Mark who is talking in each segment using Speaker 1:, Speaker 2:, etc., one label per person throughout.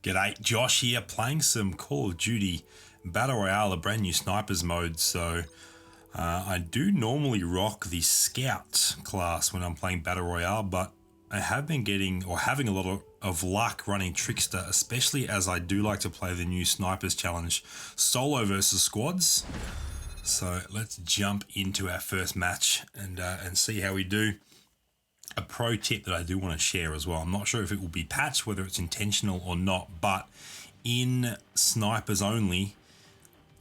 Speaker 1: G'day, Josh here, playing some Call of Duty Battle Royale, a brand new snipers mode. So I do normally rock the Scout class when I'm playing Battle Royale, but I have been getting or having a lot of luck running Trickster, especially as I do like to play the new Snipers Challenge solo versus squads. So let's jump into our first match and see how we do. A pro tip that I do want to share as well. I'm not sure if it will be patched, whether it's intentional or not, but in snipers only,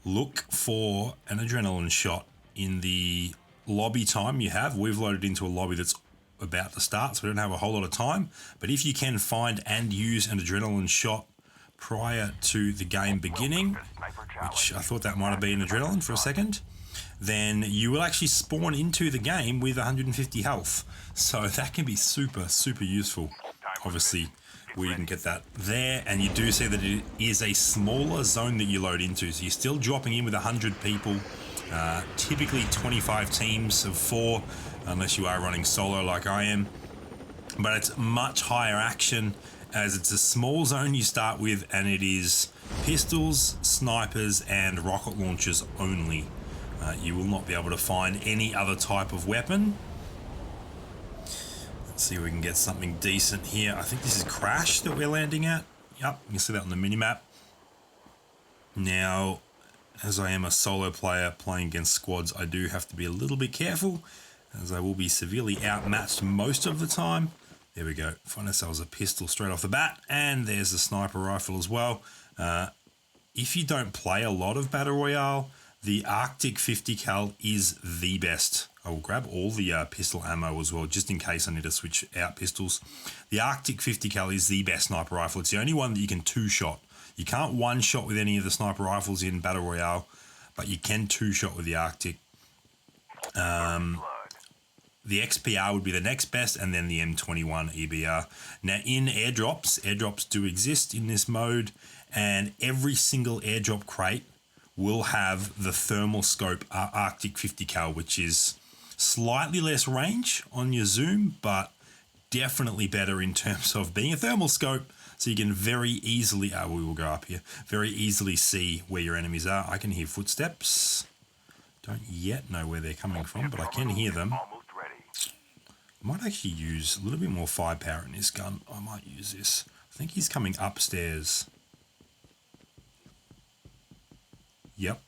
Speaker 1: look for an adrenaline shot in the lobby time you have. We've loaded into a lobby that's about to start, so we don't have a whole lot of time. But if you can find and use an adrenaline shot prior to the game beginning, which I thought that might have been adrenaline for a second, then you will actually spawn into the game with 150 health. So that can be super, super useful. Obviously, we didn't get that there, and you do see that it is a smaller zone that you load into. So you're still dropping in with 100 people, typically 25 teams of 4, unless you are running solo like I am. But it's much higher action, as it's a small zone you start with, and it is pistols, snipers, and rocket launchers only. You will not be able to find any other type of weapon. Let's see if we can get something decent here. I think this is Crash that we're landing at. Yep, you can see that on the minimap. Now, as I am a solo player playing against squads, I do have to be a little bit careful, as I will be severely outmatched most of the time. There we go. Find ourselves a pistol straight off the bat, and there's a sniper rifle as well. If you don't play a lot of Battle Royale, the Arctic 50 cal is the best. I will grab all the pistol ammo as well, just in case I need to switch out pistols. The Arctic 50 cal is the best sniper rifle. It's the only one that you can two-shot. You can't one-shot with any of the sniper rifles in Battle Royale, but you can two-shot with the Arctic. The XPR would be the next best, and then the M21 EBR. Now, in airdrops do exist in this mode, and every single airdrop crate will have the thermal scope Arctic 50 cal, which is slightly less range on your zoom, but definitely better in terms of being a thermal scope, so you can very easily, we will go up here, very easily see where your enemies are. I can hear footsteps. Don't yet know where they're coming from, but I can hear them. I might actually use a little bit more firepower in this gun. I might use this. I think he's coming upstairs. Yep.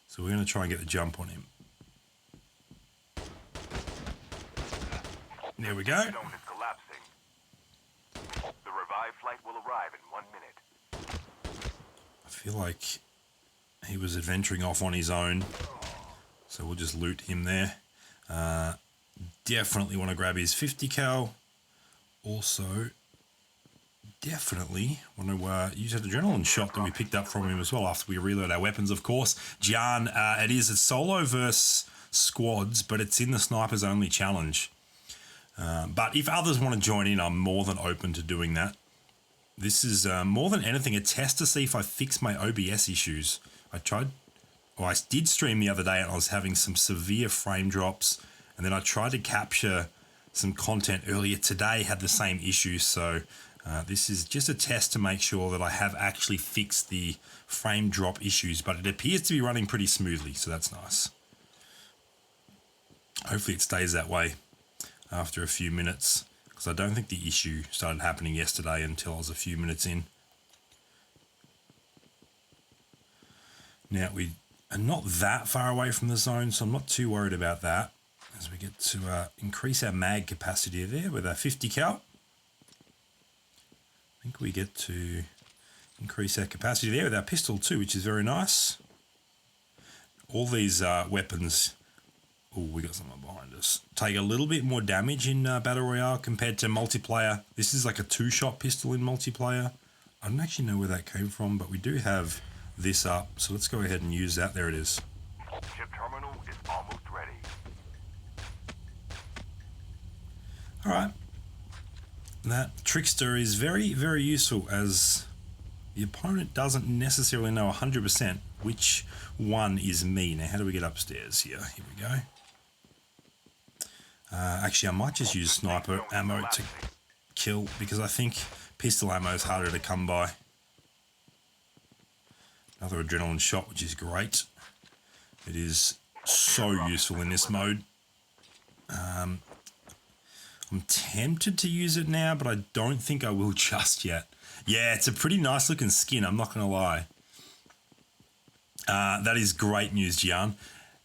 Speaker 1: So we're going to try and get the jump on him. There we go.
Speaker 2: The zone is collapsing. The revived flight will arrive in 1 minute.
Speaker 1: I feel like he was adventuring off on his own, so we'll just loot him there. Definitely want to grab his 50 cal. Also, definitely want to use that adrenaline shot that we picked up from him as well after we reload our weapons, of course. Jan, it is a solo versus squads, but it's in the snipers only challenge. But if others want to join in, I'm more than open to doing that. This is more than anything a test to see if I fix my OBS issues. I did stream the other day and I was having some severe frame drops, and then I tried to capture some content earlier today, had the same issue. So this is just a test to make sure that I have actually fixed the frame drop issues, but it appears to be running pretty smoothly, so that's nice. Hopefully it stays that way after a few minutes, because I don't think the issue started happening yesterday until I was a few minutes in. Now, we are not that far away from the zone, so I'm not too worried about that, as we get to increase our mag capacity there with our 50 cal. I think we get to increase our capacity there with our pistol too, which is very nice. All these weapons, we got someone behind us, take a little bit more damage in Battle Royale compared to multiplayer. This is like a 2-shot pistol in multiplayer. I don't actually know where that came from, but we do have this up, so let's go ahead and use that. There it is.
Speaker 2: Ship terminal is almost ready.
Speaker 1: All right. That Trickster is very, very useful, as the opponent doesn't necessarily know 100% which one is me. Now, how do we get upstairs here? Here we go. Actually, I might just use sniper ammo to kill, because I think Pistol ammo is harder to come by. Another adrenaline shot, which is great. It is so useful in this mode. I'm tempted to use it now, but I don't think I will just yet. Yeah, it's a pretty nice looking skin, I'm not going to lie. That is great news, Gian,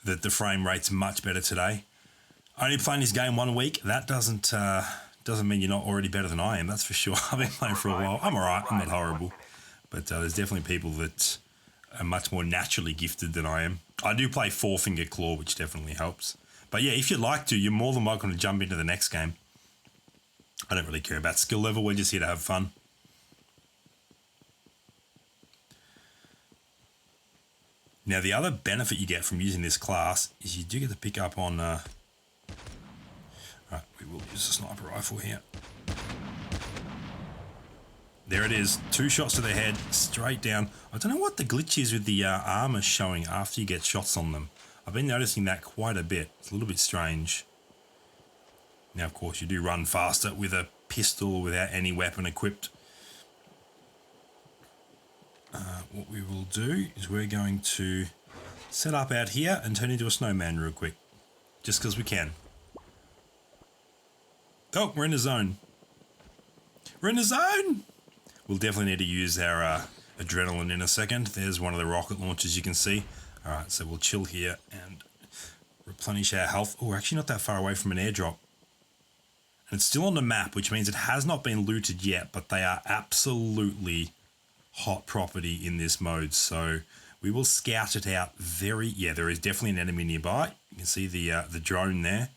Speaker 1: that the frame rate's much better today. Only playing this game 1 week, that doesn't mean you're not already better than I am, that's for sure. I've been playing for a while. I'm alright, I'm not horrible. But there's definitely people that are much more naturally gifted than I am. I do play 4-finger claw, which definitely helps. But yeah, if you'd like to, you're more than welcome to jump into the next game. I don't really care about skill level, we're just here to have fun. Now, the other benefit you get from using this class is you do get to pick up on... Right, we will use a sniper rifle here. There it is. 2 shots to the head, straight down. I don't know what the glitch is with the armor showing after you get shots on them. I've been noticing that quite a bit. It's a little bit strange. Now, of course, you do run faster with a pistol without any weapon equipped. What we will do is we're going to set up out here and turn into a snowman real quick. Just because we can. Oh, we're in the zone. We're in the zone! We'll definitely need to use our adrenaline in a second. There's one of the rocket launchers you can see. Alright, so we'll chill here and replenish our health. Oh, we're actually not that far away from an airdrop. And it's still on the map, which means it has not been looted yet, but they are absolutely hot property in this mode. So we will scout it out very... Yeah, there is definitely an enemy nearby. You can see the drone there.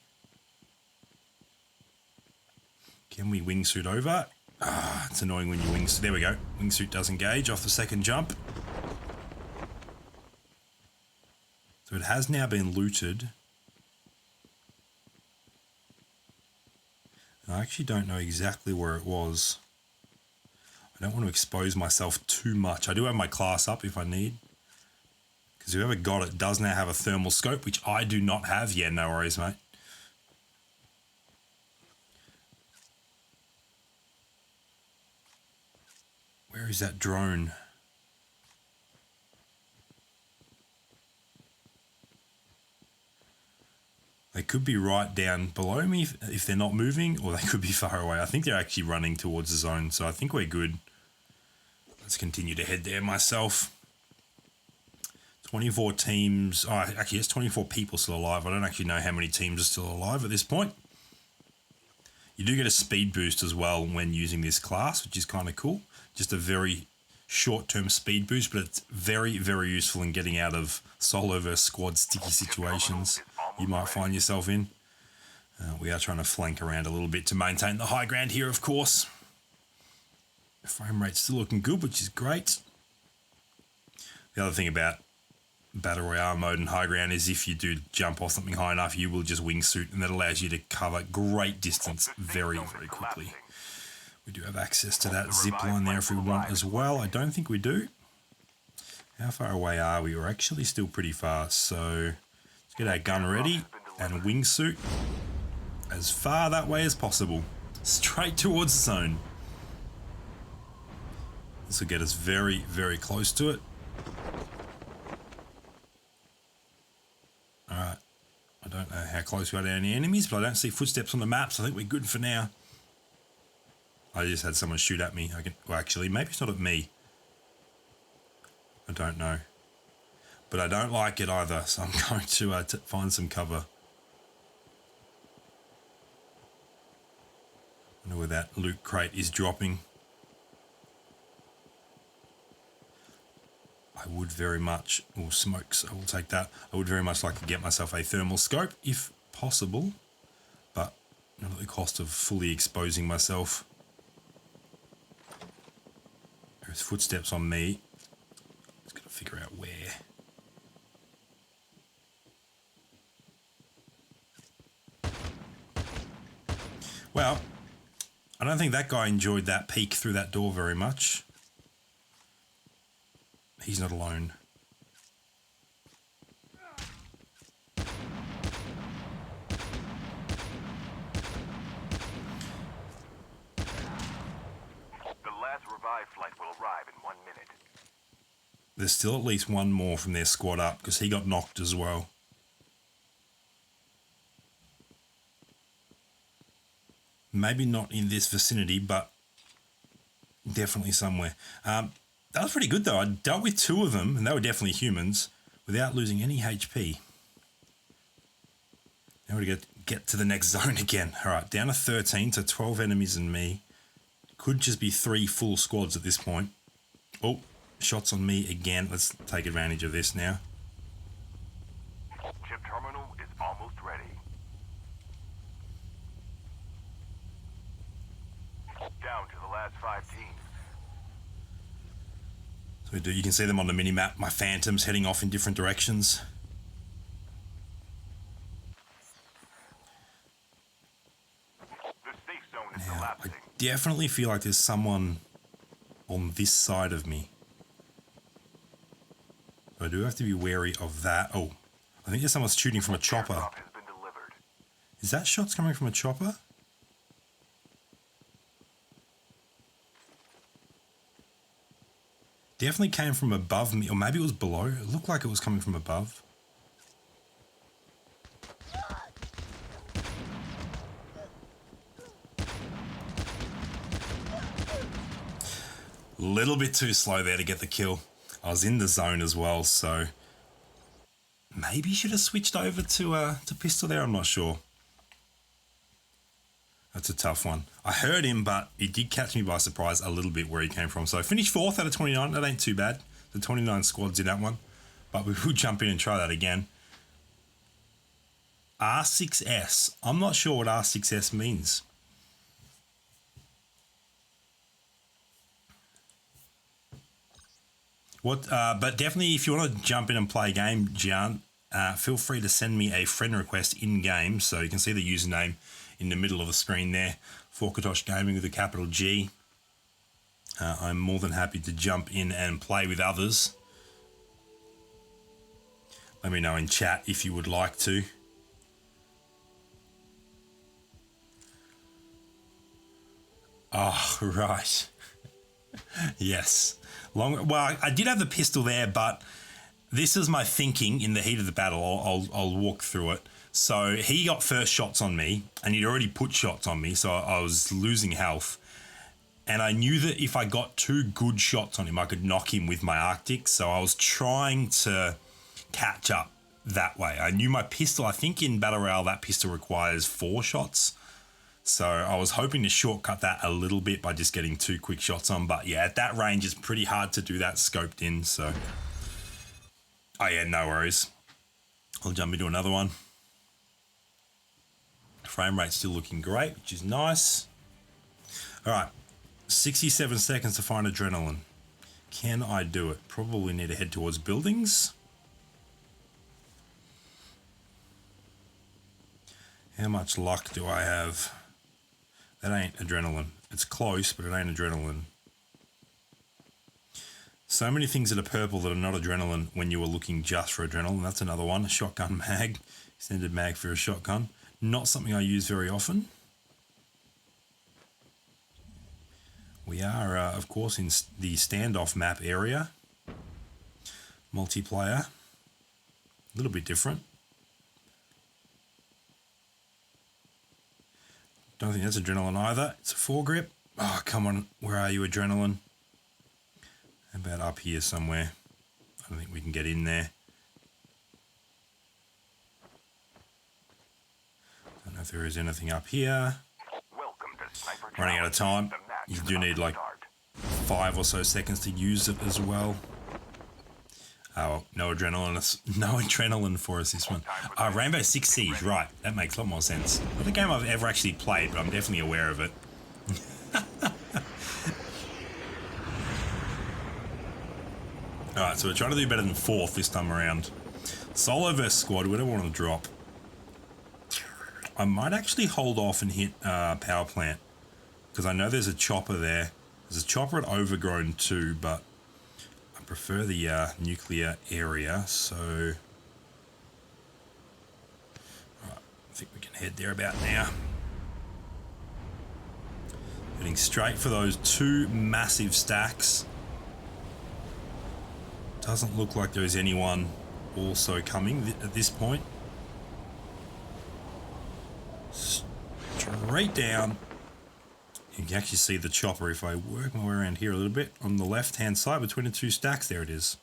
Speaker 1: Can we wingsuit over? Ah, it's annoying when you wingsuit. There we go. Wingsuit does engage off the second jump. So it has now been looted. I actually don't know exactly where it was. I don't want to expose myself too much. I do have my class up if I need. Because whoever got it does now have a thermal scope, which I do not have. Yeah, no worries, mate. Where is that drone? They could be right down below me if they're not moving, or they could be far away. I think they're actually running towards the zone, so I think we're good. Let's continue to head there myself. 24 teams. Oh, actually, there's 24 people still alive. I don't actually know how many teams are still alive at this point. You do get a speed boost as well when using this class, which is kind of cool. Just a very short-term speed boost, but it's very, very useful in getting out of solo versus squad sticky situations you might find yourself in. We are trying to flank around a little bit to maintain the high ground here, of course. The frame rate's still looking good, which is great. The other thing about Battle Royale mode and high ground is if you do jump off something high enough, you will just wingsuit, and that allows you to cover great distance very, very quickly. We do have access to that zip line there if we want as well. I don't think we do. How far away are we? We're actually still pretty far, so let's get our gun ready and wingsuit as far that way as possible. Straight towards the zone. This will get us very, very close to it. Alright. I don't know how close we are to any enemies, but I don't see footsteps on the map, so I think we're good for now. I just had someone shoot at me. Well, actually, maybe it's not at me. I don't know. But I don't like it either, so I'm going to find some cover. I know where that loot crate is dropping. I would very much... Oh, smokes, I will take that. I would very much like to get myself a thermal scope, if possible. But not at the cost of fully exposing myself. There's footsteps on me. Just got to figure out where. Well, I don't think that guy enjoyed that peek through that door very much. He's not alone.
Speaker 2: The
Speaker 1: there's still at least one more from their squad up because he got knocked as well. Maybe not in this vicinity, but definitely somewhere. That was pretty good though. I dealt with 2 of them, and they were definitely humans, without losing any HP. Now we get to the next zone again. All right, down to 13, so 12 enemies and me. Could just be 3 full squads at this point. Oh, shots on me again. Let's take advantage of this now.
Speaker 2: Chip terminal is almost ready. Down to the last 5 teams.
Speaker 1: So you can see them on the mini-map. My phantoms heading off in different directions.
Speaker 2: The safe zone is
Speaker 1: Now, I
Speaker 2: collapsing.
Speaker 1: definitely feel like there's someone on this side of me. So I do have to be wary of that. Oh, I think there's someone shooting from a chopper.
Speaker 2: Airdrop has been delivered.
Speaker 1: Is that shots coming from a chopper? Definitely came from above me, or maybe it was below. It looked like it was coming from above. Little bit too slow there to get the kill. I was in the zone as well, so maybe should have switched over to pistol there. I'm not sure. That's a tough one. I heard him, but he did catch me by surprise a little bit where he came from. So I finished 4th out of 29. That ain't too bad. The 29 squads in that one, but we will jump in and try that again. R6S. I'm not sure what R6S means. But definitely, if you want to jump in and play a game, Gian, feel free to send me a friend request in game. So you can see the username in the middle of the screen there, Forkatosh Gaming with a capital G. I'm more than happy to jump in and play with others. Let me know in chat if you would like to. Oh, right. Yes. Well, I did have the pistol there, but this is my thinking in the heat of the battle. I'll walk through it. So he got first shots on me, and he'd already put shots on me, so I was losing health. And I knew that if I got 2 good shots on him, I could knock him with my Arctic. So I was trying to catch up that way. I knew my pistol, I think in Battle Royale, that pistol requires 4 shots. So I was hoping to shortcut that a little bit by just getting 2 quick shots on. But yeah, at that range, it's pretty hard to do that scoped in. So, oh yeah, no worries. I'll jump into another one. Frame rate's still looking great, which is nice. All right, 67 seconds to find adrenaline. Can I do it? Probably need to head towards buildings. How much luck do I have? That ain't adrenaline. It's close, but it ain't adrenaline. So many things that are purple that are not adrenaline when you were looking just for adrenaline. That's another one. A shotgun mag. Extended mag for a shotgun. Not something I use very often. We are, of course, in the standoff map area. Multiplayer. A little bit different. Don't think that's adrenaline either. It's a foregrip. Oh, come on. Where are you, adrenaline? How about up here somewhere? I don't think we can get in there. Don't know if there is anything up here.
Speaker 2: Welcome to Sniper
Speaker 1: Running out of time.
Speaker 2: The match
Speaker 1: You
Speaker 2: is
Speaker 1: do
Speaker 2: about
Speaker 1: need
Speaker 2: to
Speaker 1: like
Speaker 2: start.
Speaker 1: 5 or so seconds to use it as well. Oh, no adrenaline. No adrenaline for us this one. Rainbow Six Siege. Right, that makes a lot more sense. Not a game I've ever actually played, but I'm definitely aware of it. All right, so we're trying to do better than 4th this time around. Solo versus squad. We don't want to drop. I might actually hold off and hit power plant because I know there's a chopper there. There's a chopper at Overgrown too, but I prefer the nuclear area, so right, I think we can head there about now. Heading straight for those 2 massive stacks. Doesn't look like there is anyone also coming at this point. Straight down. You can actually see the chopper if I work my way around here a little bit. On the left-hand side between the two stacks, there it is.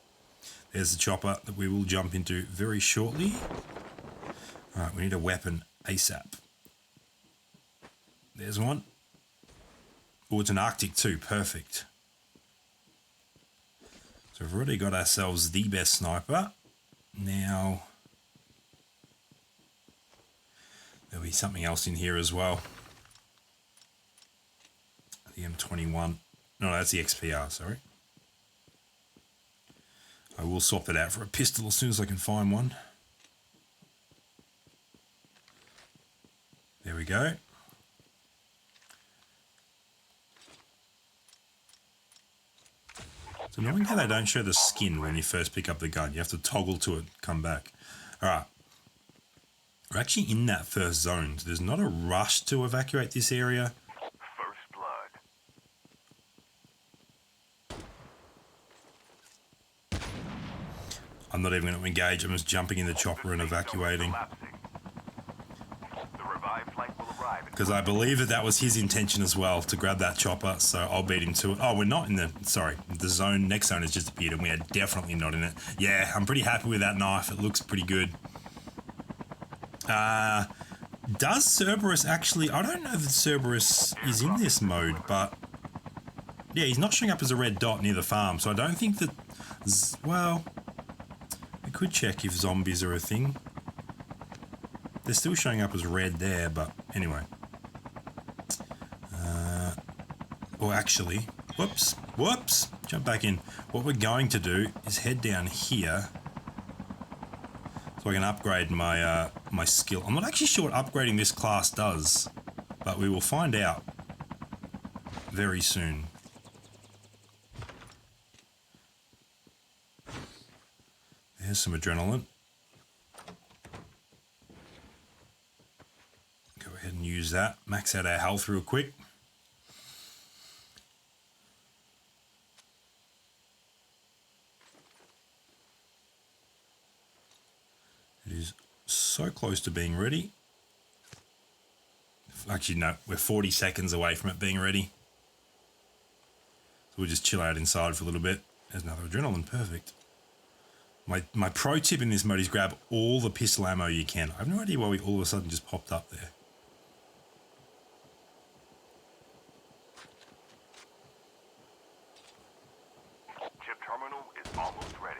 Speaker 1: There's the chopper that we will jump into very shortly. All right, we need a weapon ASAP. There's one. Oh, it's an Arctic too. Perfect. So we've already got ourselves the best sniper. Now, there'll be something else in here as well. The M21. No, that's the XPR, sorry. I will swap it out for a pistol as soon as I can find one. There we go. It's annoying how they don't show the skin when you first pick up the gun. You have to toggle to it, come back. All right. We're actually in that first zone. So there's not a rush to evacuate this area.
Speaker 2: First blood.
Speaker 1: I'm not even going to engage. I'm just jumping in the chopper and evacuating.
Speaker 2: The revived flight will arrive in
Speaker 1: Because I believe that was his intention as well, to grab that chopper, so I'll beat him to it. Oh, we're not in the, sorry, the zone, next zone has just appeared and we are definitely not in it. Yeah, I'm pretty happy with that knife. It looks pretty good. Does Cerberus actually, I don't know that Cerberus is in this mode, but yeah, he's not showing up as a red dot near the farm, so I don't think that, well, we could check if zombies are a thing. They're still showing up as red there, but anyway. Or actually, whoops, jump back in. What we're going to do is head down here so I can upgrade my my skill. I'm not actually sure what upgrading this class does, but we will find out very soon. There's some adrenaline. Go ahead and use that. Max out our health real quick. It is so close to being ready. Actually, no, we're 40 seconds away from it being ready. So we'll just chill out inside for a little bit. There's another adrenaline, perfect. My pro tip in this mode is grab all the pistol ammo you can. I have no idea why we all of a sudden just popped up there.
Speaker 2: chip terminal is almost ready.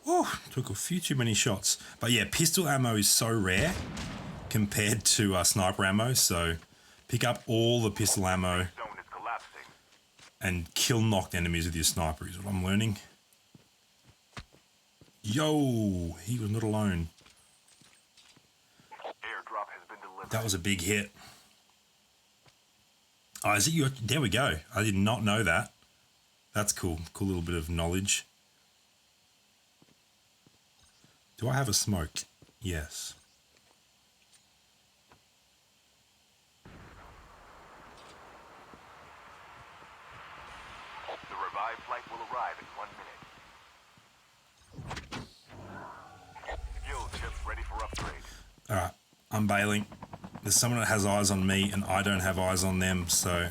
Speaker 1: Oh, took a few too many shots. But yeah, pistol ammo is so rare compared to sniper ammo, so pick up all the pistol ammo
Speaker 2: Zone is collapsing.
Speaker 1: and kill knocked enemies with your sniper is what I'm learning. Yo, he was not alone.
Speaker 2: Airdrop has been delivered.
Speaker 1: That was a big hit. Oh, is it your... There we go. I did not know that. That's cool. Cool little bit of knowledge. Do I have a smoke? Yes.
Speaker 2: The revived flight will arrive in 1 minute. Skill chip ready for upgrade.
Speaker 1: Alright, I'm bailing. There's someone that has eyes on me and I don't have eyes on them, so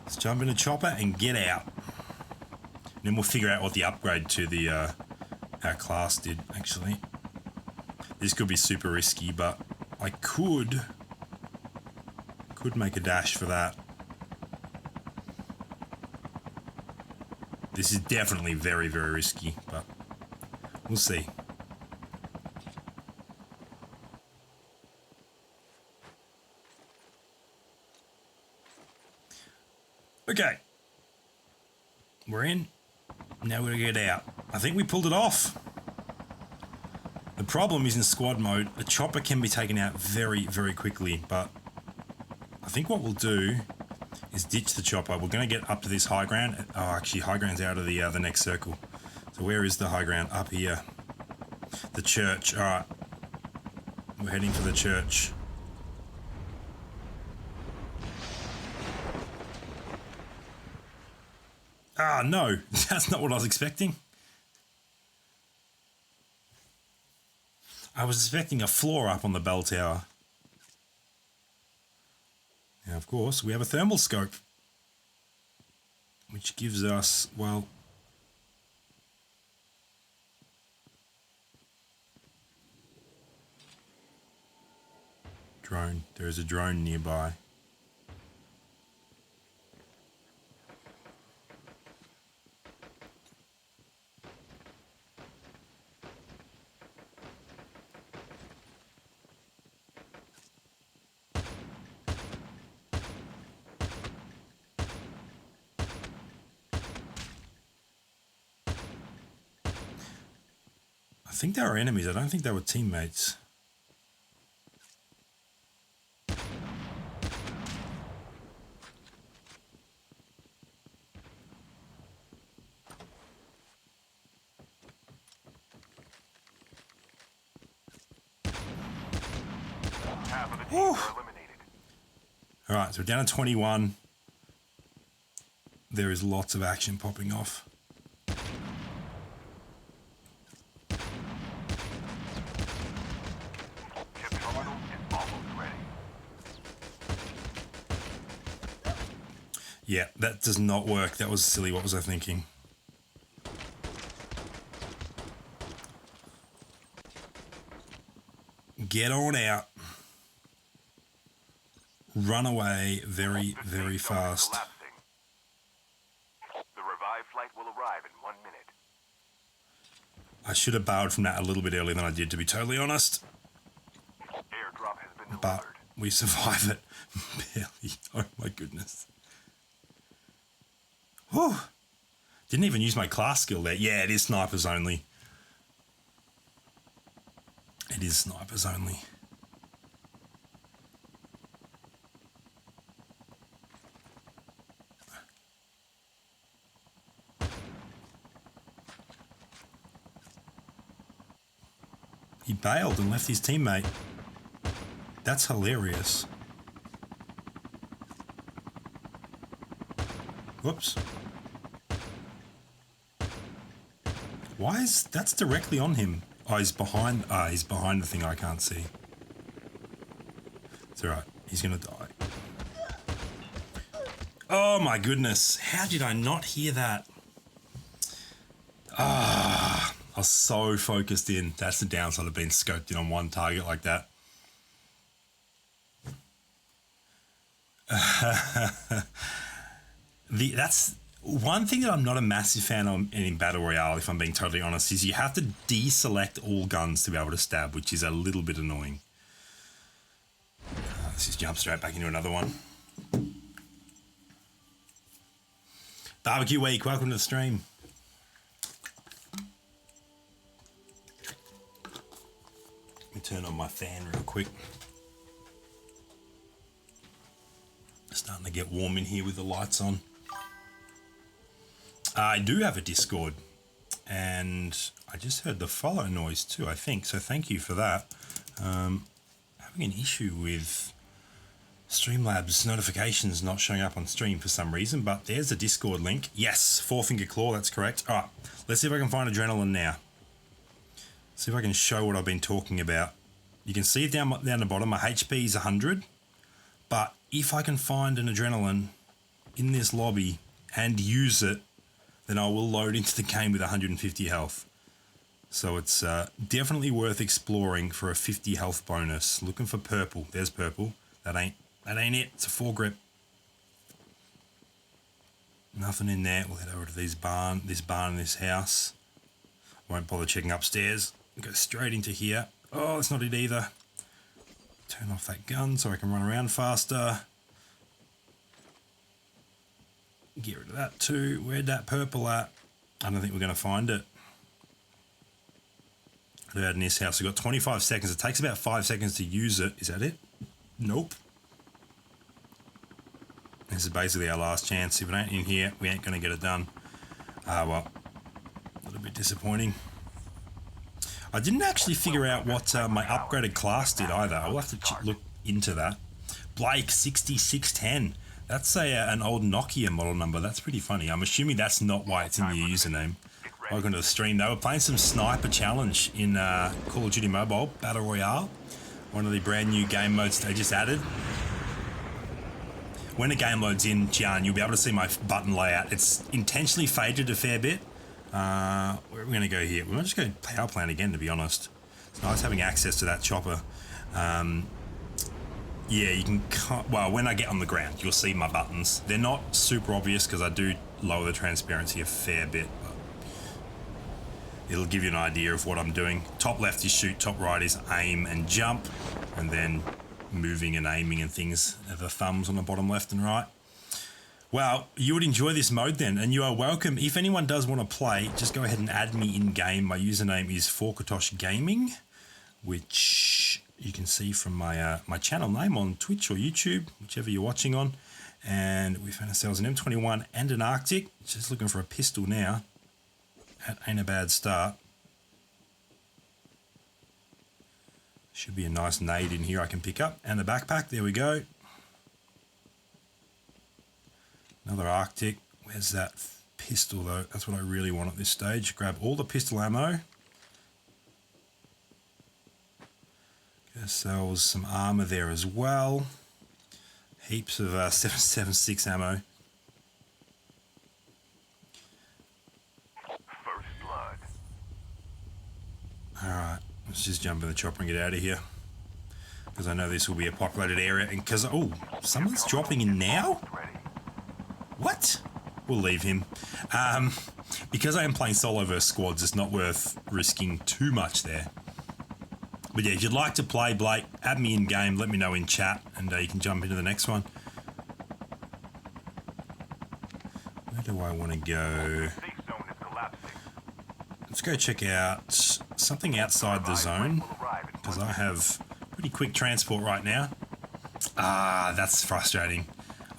Speaker 1: let's jump in a chopper and get out. And then we'll figure out what the upgrade to the our class did, actually. This could be super risky, but I could make a dash for that. This is definitely very, very risky, but we'll see. Okay. We're in. Now we're going to get out. I think we pulled it off. The problem is in squad mode, a chopper can be taken out very, very quickly, but I think what we'll do is ditch the chopper. We're going to get up to this high ground. Oh, actually, high ground's out of the next circle. So where is the high ground? Up here. The church. All right. We're heading for the church. Ah, no, that's not what I was expecting. I was expecting a floor up on the bell tower. Now, of course, we have a thermal scope, which gives us, well, drone. There is a drone nearby. I think they were enemies. I don't think they were teammates.
Speaker 2: Half of the teams are eliminated.
Speaker 1: All right, so we're down to 21. There is lots of action popping off.
Speaker 2: Chip terminal is almost ready.
Speaker 1: Yeah, that does not work. That was silly. What was I thinking? Get on out. Run away very, very fast.
Speaker 2: Collapsing. The revived flight will arrive in 1 minute.
Speaker 1: I should have borrowed from that a little bit earlier than I did, to be totally honest.
Speaker 2: Airdrop has been
Speaker 1: But
Speaker 2: delivered.
Speaker 1: we survive it. Barely. Oh my goodness. Whew. Didn't even use my class skill there. Yeah, it is snipers only. It is snipers only. He bailed and left his teammate. That's hilarious. Whoops. Why is that's directly on him? Oh, he's behind the thing I can't see. It's alright, he's gonna die. Oh my goodness, how did I not hear that? I was so focused in. That's the downside of being scoped in on one target like that. That's one thing that I'm not a massive fan of in Battle Royale, if I'm being totally honest, is you have to deselect all guns to be able to stab, which is a little bit annoying. Let's just jump straight back into another one. Barbecue Week, welcome to the stream. Let me turn on my fan real quick. Starting to get warm in here with the lights on. I do have a Discord, and I just heard the follow noise too, I think, so thank you for that. Having an issue with Streamlabs notifications not showing up on stream for some reason, but there's a Discord link. Yes, Four Finger Claw, that's correct. All right, let's see if I can find Adrenaline now. See if I can show what I've been talking about. You can see it down the bottom, my HP is 100, but if I can find an Adrenaline in this lobby and use it, then I will load into the game with 150 health. So it's definitely worth exploring for a 50 health bonus. Looking for purple. There's purple. That ain't it. It's a foregrip. Nothing in there. We'll head over to this barn in this house. Won't bother checking upstairs. Go straight into here. Oh, that's not it either. Turn off that gun so I can run around faster. Get rid of that too. Where'd that purple at? I don't think we're going to find it. Put it out in this house. We've got 25 seconds. It takes about 5 seconds to use it. Is that it? Nope. This is basically our last chance. If it ain't in here, we ain't going to get it done. Well, a little bit disappointing. I didn't actually figure out what my upgraded class did either. I'll have to look into that. Blake 6610. That's an old Nokia model number. That's pretty funny. I'm assuming that's not why it's in the username. Welcome to the stream. They were playing some Sniper Challenge in Call of Duty Mobile Battle Royale, one of the brand new game modes they just added. When the game loads in, Gian, you'll be able to see my button layout. It's intentionally faded a fair bit. Where are we going to go here? We're just going to power plant again, to be honest. It's nice having access to that chopper. Yeah, you can... Well, when I get on the ground, you'll see my buttons. They're not super obvious because I do lower the transparency a fair bit. But it'll give you an idea of what I'm doing. Top left is shoot, top right is aim and jump. And then moving and aiming and things are the thumbs on the bottom left and right. Well, you would enjoy this mode then, and you are welcome. If anyone does want to play, just go ahead and add me in game. My username is Forkatosh Gaming, which you can see from my my channel name on Twitch or YouTube, whichever you're watching on. And we found ourselves an M21 and an Arctic. Just looking for a pistol now. That ain't a bad start. Should be a nice nade in here I can pick up. And the backpack, there we go. Another Arctic. Where's that pistol though? That's what I really want at this stage. Grab all the pistol ammo. Get ourselves some armor there as well. Heaps of 7.76 ammo.
Speaker 2: First blood.
Speaker 1: Alright, let's just jump in the chopper and get out of here. Because I know this will be a populated area. And because, oh, someone's dropping in now? What? We'll leave him. Because I am playing solo versus squads, it's not worth risking too much there. But yeah, if you'd like to play, Blake, add me in game, let me know in chat, and you can jump into the next one. Where do I want to go? Let's go check out something outside the zone, because I have pretty quick transport right now. Ah, that's frustrating.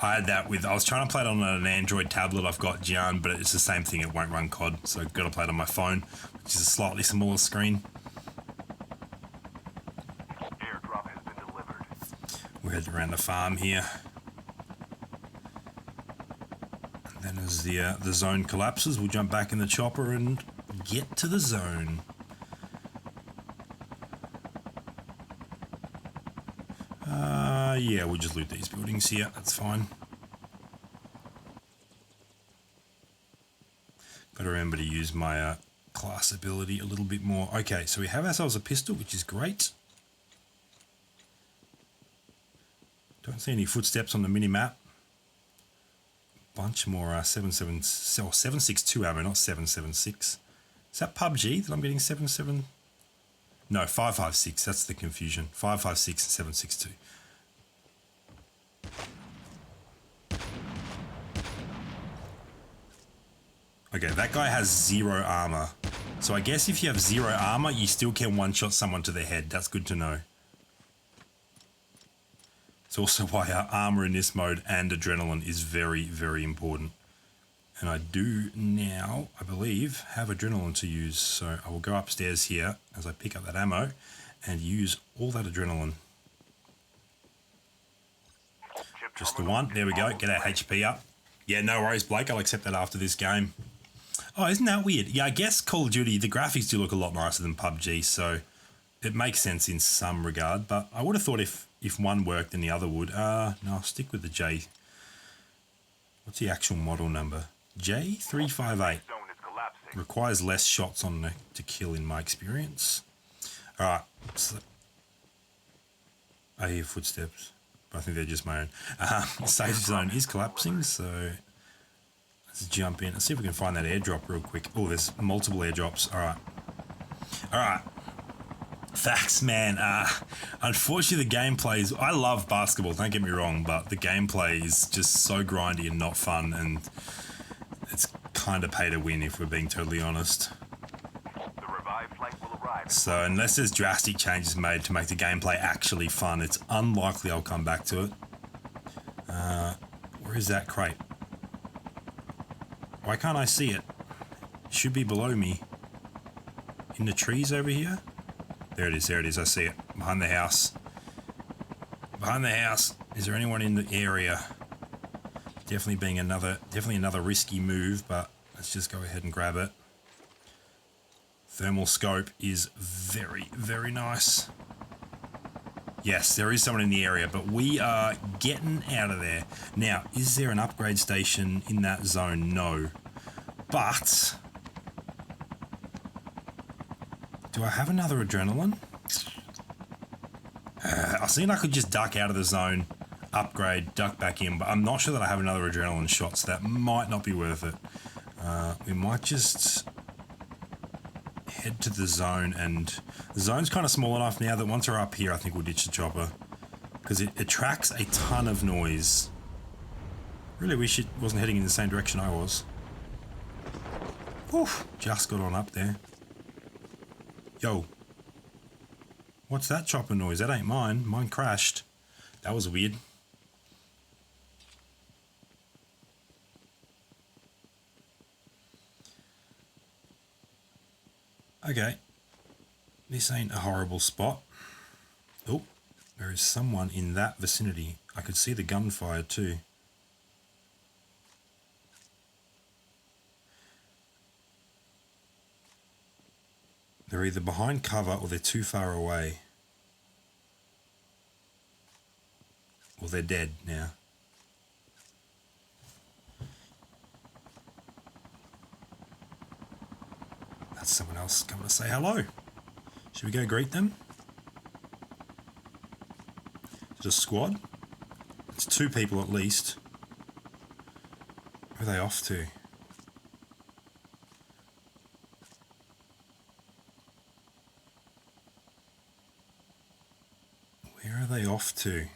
Speaker 1: I had that with, I was trying to play it on an Android tablet I've got, Gian, but it's the same thing, it won't run COD, so I've got to play it on my phone, which is a slightly smaller screen.
Speaker 2: Airdrop has been delivered.
Speaker 1: We're heading around the farm here. And then as the zone collapses, we'll jump back in the chopper and get to the zone. Yeah, we'll just loot these buildings here, that's fine. Got to remember to use my class ability a little bit more. Okay, so we have ourselves a pistol, which is great. Don't see any footsteps on the mini-map. Bunch more 762 ammo, not 776. Is that PUBG that I'm getting 77? No, 556, that's the confusion. 556 and 762. Okay, that guy has 0 armor. So I guess if you have 0 armor, you still can one-shot someone to the head. That's good to know. It's also why our armor in this mode and adrenaline is very, very important. And I do now, I believe, have adrenaline to use. So I will go upstairs here as I pick up that ammo and use all that adrenaline. Just the one. There we go. Get our HP up. Yeah, no worries, Blake. I'll accept that after this game. Oh, isn't that weird? Yeah, I guess Call of Duty, the graphics do look a lot nicer than PUBG, so it makes sense in some regard. But I would have thought if one worked, then the other would. No, I'll stick with the J. What's the actual model number? J358. Requires less shots on to kill in my experience. All right. So I hear footsteps, but I think they're just my own. Safe zone is collapsing, so let's jump in. Let's see if we can find that airdrop real quick. Oh, there's multiple airdrops. All right. All right. Facts, man. Unfortunately, the gameplay is... I love basketball, don't get me wrong, but the gameplay is just so grindy and not fun, and it's kind of pay to win if we're being totally honest.
Speaker 2: The revived flight will arrive.
Speaker 1: So unless there's drastic changes made to make the gameplay actually fun, it's unlikely I'll come back to it. Where is that crate? Why can't I see it? It should be below me. In the trees over here? There it is, I see it. Behind the house. Behind the house. Is there anyone in the area? Definitely another risky move, but let's just go ahead and grab it. Thermal scope is very, very nice. Yes, there is someone in the area, but we are getting out of there. Now, is there an upgrade station in that zone? No. But do I have another adrenaline? I was thinking I could just duck out of the zone, upgrade, duck back in, but I'm not sure that I have another adrenaline shot, so that might not be worth it. We might just head to the zone, and the zone's kind of small enough now that once we're up here, I think we'll ditch the chopper, because it attracts a ton of noise. Really wish it wasn't heading in the same direction I was. Oof, just got on up there. Yo. What's that chopper noise? That ain't mine. Mine crashed. That was weird. Okay. This ain't a horrible spot. Oh, there is someone in that vicinity. I could see the gunfire too. They're either behind cover or they're too far away. Or they're dead now. That's someone else coming to say hello. Should we go greet them? Is it a squad? It's 2 people at least. Where are they off to? Where are they off to?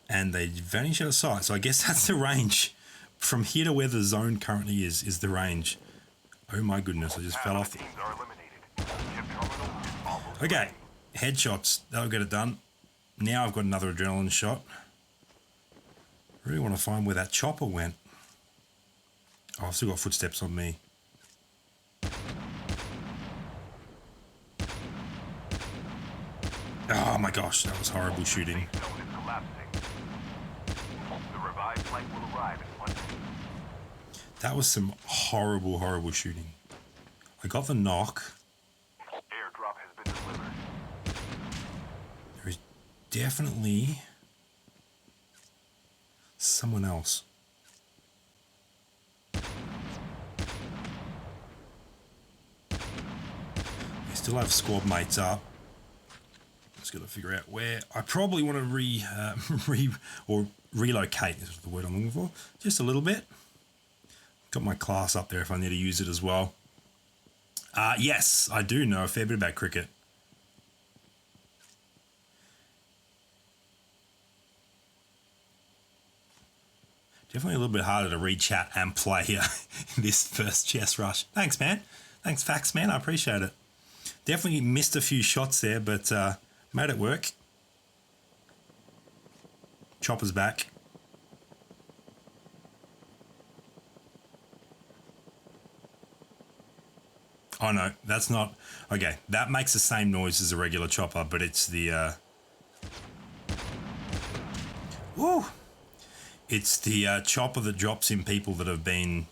Speaker 1: And they vanish out of sight. So I guess that's the range. From here to where the zone currently is the range. Oh my goodness, I just fell off. Okay, headshots. That'll get it done. Now I've got another adrenaline shot. Really want to find where that chopper went. Oh, I've still got footsteps on me. Oh my gosh, that was horrible shooting. That was some horrible, horrible shooting. I got the knock.
Speaker 2: Airdrop has been delivered.
Speaker 1: There is definitely someone else. We still have squad mates up. Just got to figure out where. I probably want to relocate is the word I'm looking for. Just a little bit. Got my class up there if I need to use it as well. Yes, I do know a fair bit about cricket. Definitely a little bit harder to read chat and play in this first chess rush. Thanks, man. Thanks, Fax, man. I appreciate it. Definitely missed a few shots there, but made it work. Chopper's back. Oh no, that's not... Okay, that makes the same noise as a regular chopper, but it's the... Woo! It's the chopper that drops in people that have been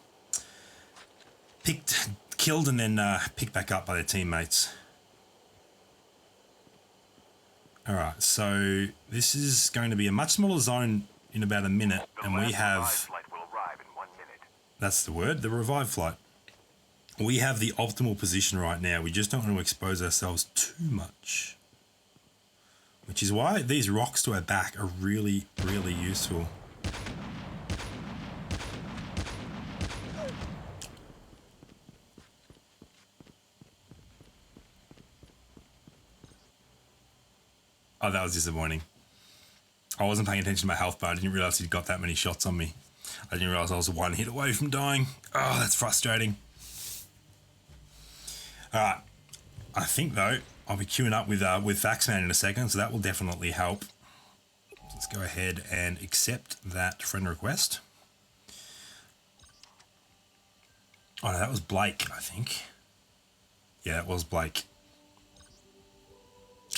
Speaker 1: killed and then picked back up by their teammates. Alright, so this is going to be a much smaller zone in about a minute, and we have... That's the word, the revive flight. We have the optimal position right now. We just don't want to expose ourselves too much. Which is why these rocks to our back are really, really useful. Oh, that was disappointing. I wasn't paying attention to my health bar. I didn't realise he'd got that many shots on me. I didn't realise I was 1 hit away from dying. Oh, that's frustrating. Alright, I think though, I'll be queuing up with Faxman in a second, so that will definitely help. Let's go ahead and accept that friend request. Oh no, that was Blake, I think. Yeah, it was Blake.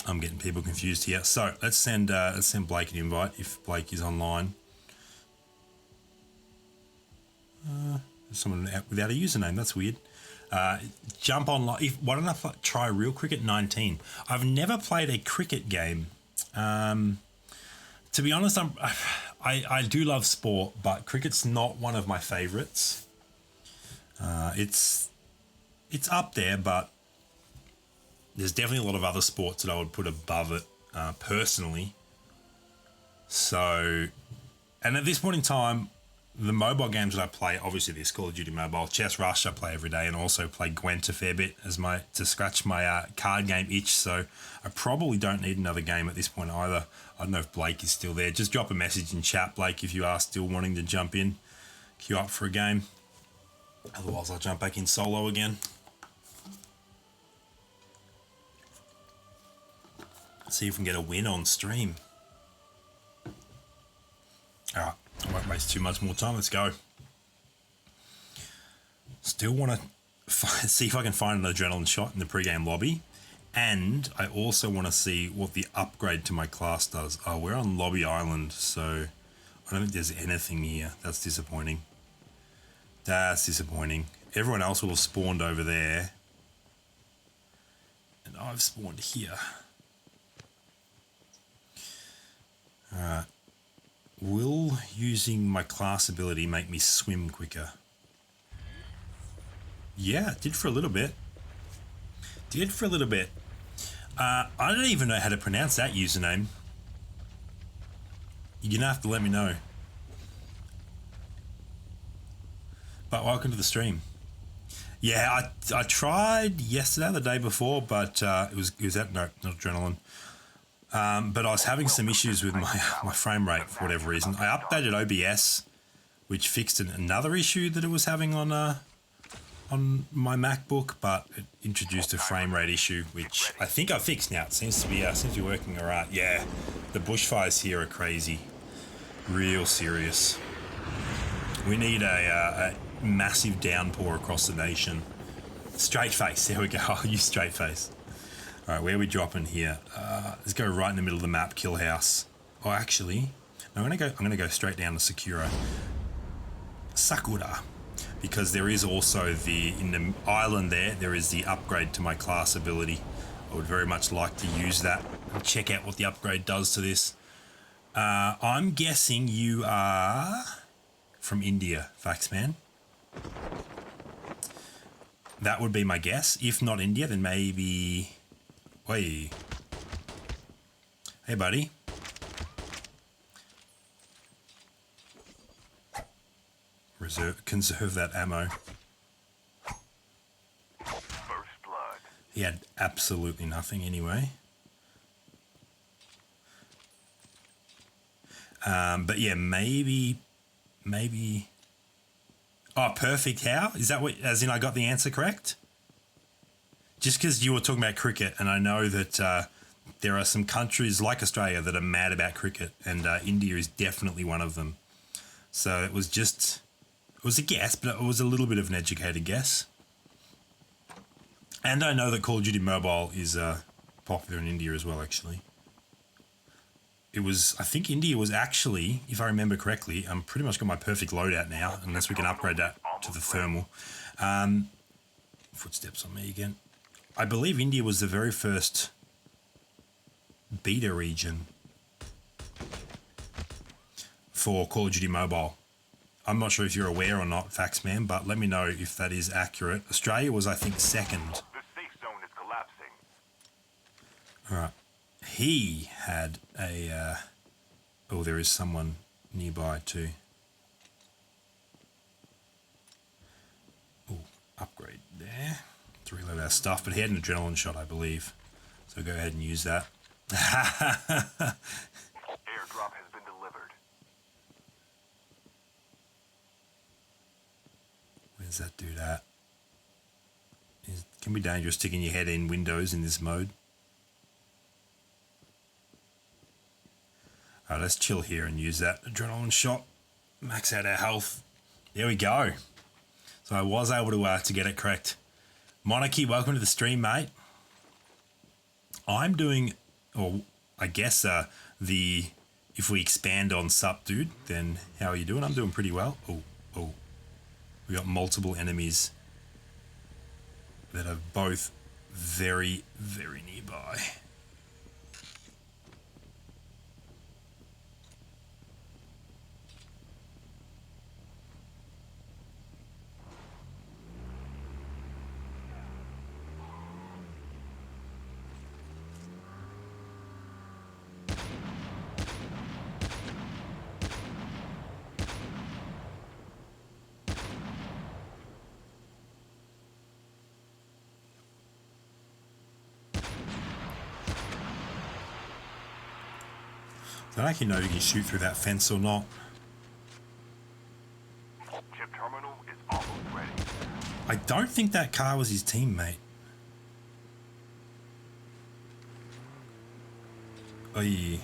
Speaker 1: I'm getting people confused here. So let's send Blake an invite if Blake is online. Someone without a username. That's weird. Jump online. Why don't I try Real Cricket 19? I've never played a cricket game. To be honest, I do love sport, but cricket's not one of my favourites. It's up there, but there's definitely a lot of other sports that I would put above it personally. So, and at this point in time, the mobile games that I play, obviously there's Call of Duty Mobile, Chess Rush I play every day, and also play Gwent a fair bit as to scratch my card game itch. So I probably don't need another game at this point either. I don't know if Blake is still there. Just drop a message in chat, Blake, if you are still wanting to jump in, queue up for a game. Otherwise, I'll jump back in solo again. See if we can get a win on stream. All right. I won't waste too much more time. Let's go. Still want to see if I can find an adrenaline shot in the pre-game lobby. And I also want to see what the upgrade to my class does. Oh, we're on Lobby Island, so I don't think there's anything here. That's disappointing. That's disappointing. Everyone else will have spawned over there. And I've spawned here. Alright. Will using my class ability make me swim quicker? Yeah, it did for a little bit. I don't even know how to pronounce that username. You're going to have to let me know. But welcome to the stream. Yeah, I tried yesterday, the day before, but it was that, no, not adrenaline. But I was having some issues with my frame rate for whatever reason. I updated OBS, which fixed another issue that it was having on my MacBook, but it introduced a frame rate issue, which I think I fixed now. It seems to be working all right. Yeah, the bushfires here are crazy, real serious. We need a massive downpour across the nation. Straight face. There we go. I'll use straight face. All right, where are we dropping here? Let's go right in the middle of the map, Kill House. Oh, actually, no, I'm gonna go straight down to Sakura, because there is also in the island there is the upgrade to my class ability. I would very much like to use that and check out what the upgrade does to this. I'm guessing you are from India, Faxman. That would be my guess. If not India, then maybe. Oi. Hey, buddy. Conserve that ammo.
Speaker 2: First blood.
Speaker 1: He had absolutely nothing anyway. But yeah, maybe. Oh, perfect. How? Is that what, as in I got the answer correct? Just because you were talking about cricket, and I know that there are some countries like Australia that are mad about cricket, and India is definitely one of them. So it was a guess, but it was a little bit of an educated guess. And I know that Call of Duty Mobile is popular in India as well, actually. I think India was actually, if I remember correctly, I'm pretty much got my perfect loadout now, unless we can upgrade that to the thermal. Footsteps on me again. I believe India was the very first beta region for Call of Duty Mobile. I'm not sure if you're aware or not, Faxman, but let me know if that is accurate. Australia was, I think, second.
Speaker 2: The safe zone is collapsing.
Speaker 1: All right. He had a... oh, there is someone nearby too. Oh, upgrade there. To reload our stuff, but he had an adrenaline shot, I believe. So go ahead and use that.
Speaker 2: Airdrop has been delivered.
Speaker 1: Where's that dude at? It can be dangerous sticking your head in windows in this mode. Alright, let's chill here and use that adrenaline shot. Max out our health. There we go. So I was able to get it correct. Monarchy, welcome to the stream, mate. I'm doing or I guess if we expand on sup, dude, then how are you doing? I'm doing pretty well. Oh, we got multiple enemies that are both very, very nearby. I don't actually know if you can shoot through that fence or not.
Speaker 2: Chip terminal is almost ready.
Speaker 1: I don't think that car was his teammate. Oy.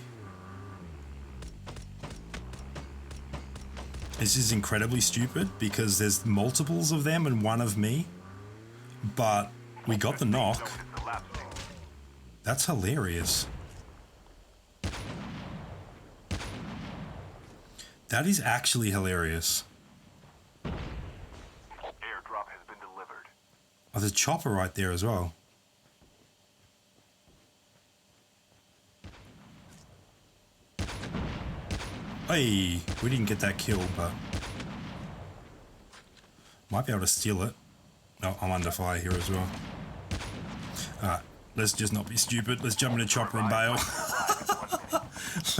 Speaker 1: This is incredibly stupid because there's multiples of them and one of me. But we got the knock. That's hilarious. That is actually hilarious.
Speaker 2: Airdrop has been delivered.
Speaker 1: Oh, there's a chopper right there as well. Hey, we didn't get that kill, but might be able to steal it. Oh, I'm under fire here as well. Alright, let's just not be stupid. Let's jump into chopper and bail.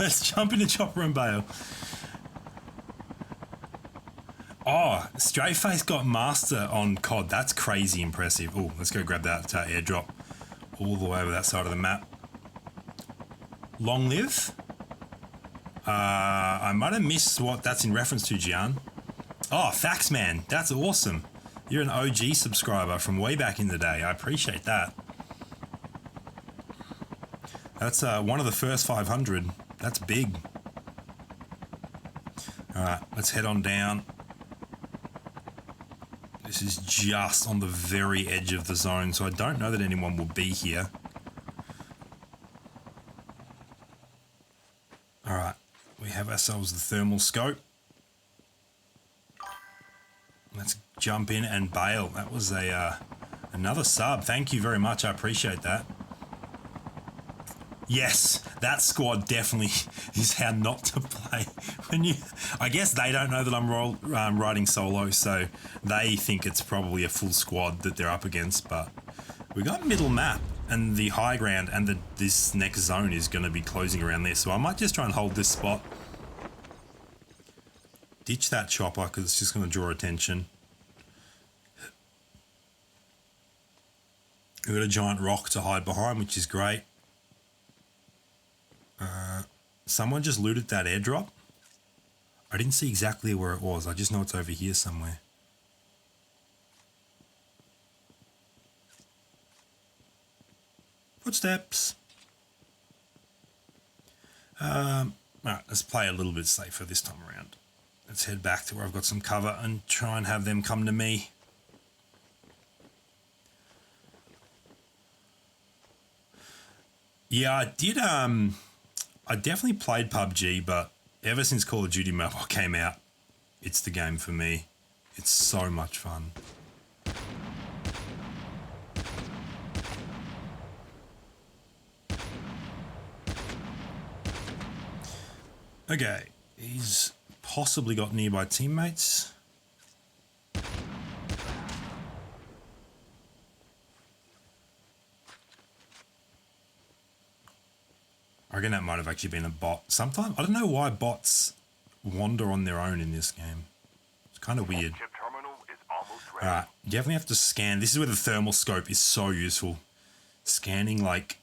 Speaker 1: Let's jump into chopper and bail. Oh, Strayface got master on COD. That's crazy impressive. Oh, let's go grab that airdrop all the way over that side of the map. Long live. I might have missed what that's in reference to, Gian. Oh, Faxman. That's awesome. You're an OG subscriber from way back in the day. I appreciate that. That's one of the first 500. That's big. All right, let's head on down. This is just on the very edge of the zone, so I don't know that anyone will be here. All right, we have ourselves the thermal scope. Let's jump in and bail. That was another sub. Thank you very much. I appreciate that. Yes, that squad definitely is how not to play. I guess they don't know that I'm riding solo, so they think it's probably a full squad that they're up against. But we got middle map and the high ground, and this next zone is going to be closing around there. So I might just try and hold this spot. Ditch that chopper because it's just going to draw attention. We've got a giant rock to hide behind, which is great. Someone just looted that airdrop. I didn't see exactly where it was. I just know it's over here somewhere. Footsteps. Alright, let's play a little bit safer this time around. Let's head back to where I've got some cover and try and have them come to me. Yeah, I did, I definitely played PUBG, but ever since Call of Duty Mobile came out, it's the game for me. It's so much fun. Okay, he's possibly got nearby teammates. I reckon that might have actually been a bot. Sometimes, I don't know why bots wander on their own in this game. It's kind of weird.
Speaker 2: Chip terminal is almost ready.
Speaker 1: Alright, you definitely have to scan. This is where the thermal scope is so useful. Scanning like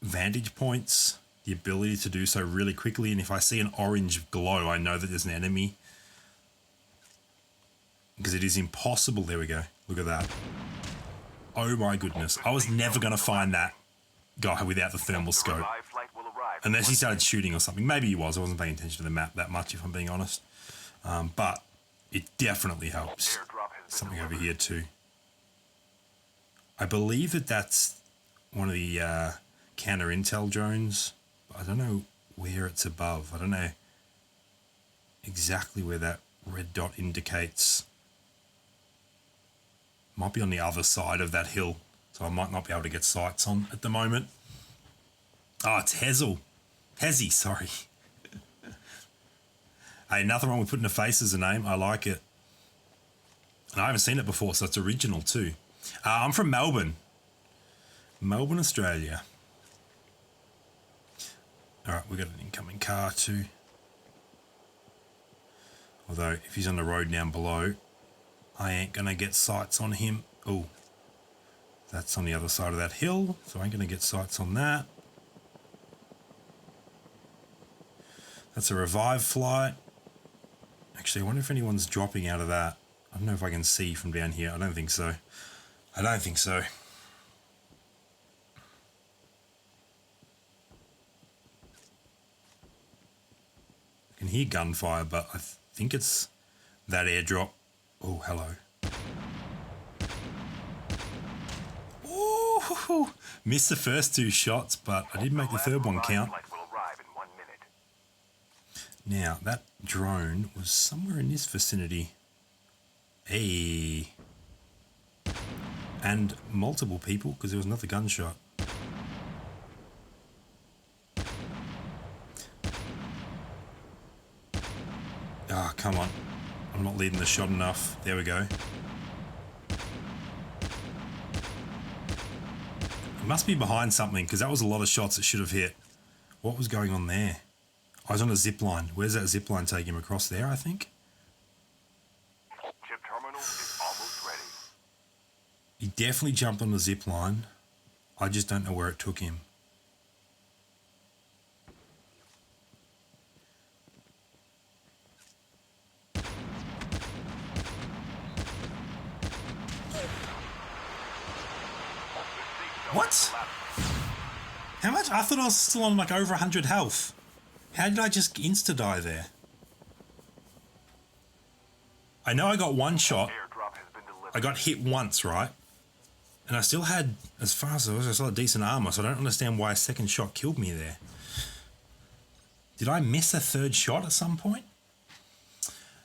Speaker 1: vantage points, the ability to do so really quickly, and if I see an orange glow, I know that there's an enemy. Because it is impossible. There we go. Look at that. Oh my goodness. I was never going to find that guy without the thermal scope. Unless he started shooting or something. Maybe he was. I wasn't paying attention to the map that much, if I'm being honest. But it definitely helps. Something over here too. I believe that that's one of the counter intel drones, but I don't know where it's above. I don't know exactly where that red dot indicates. Might be on the other side of that hill, so I might not be able to get sights on at the moment. Oh, it's Hezzy, sorry. Hey, nothing wrong with putting a face as a name. I like it. And I haven't seen it before, so it's original too. I'm from Melbourne, Australia. All right, we got an incoming car too. Although, if he's on the road down below, I ain't going to get sights on him. Oh, that's on the other side of that hill, so I ain't going to get sights on that. That's a revive flight. Actually, I wonder if anyone's dropping out of that. I don't know if I can see from down here. I don't think so. I can hear gunfire, but I think it's that airdrop. Oh, hello. Ooh, missed the first 2 shots, but I did make the third one count. Now, that drone was somewhere in this vicinity. Hey. And multiple people, because there was another gunshot. Ah, oh, come on. I'm not leading the shot enough. There we go. It must be behind something, because that was a lot of shots it should have hit. What was going on there? I was on a zip line. Where's that zip line taking him across there, I think?
Speaker 2: Chip terminal is almost ready.
Speaker 1: He definitely jumped on the zip line. I just don't know where it took him. What? How much? I thought I was still on like over 100 health. How did I just insta-die there? I know I got one shot. I got hit once, right? And I still had, as far as I was, I still had decent armor, so I don't understand why a second shot killed me there. Did I miss a third shot at some point?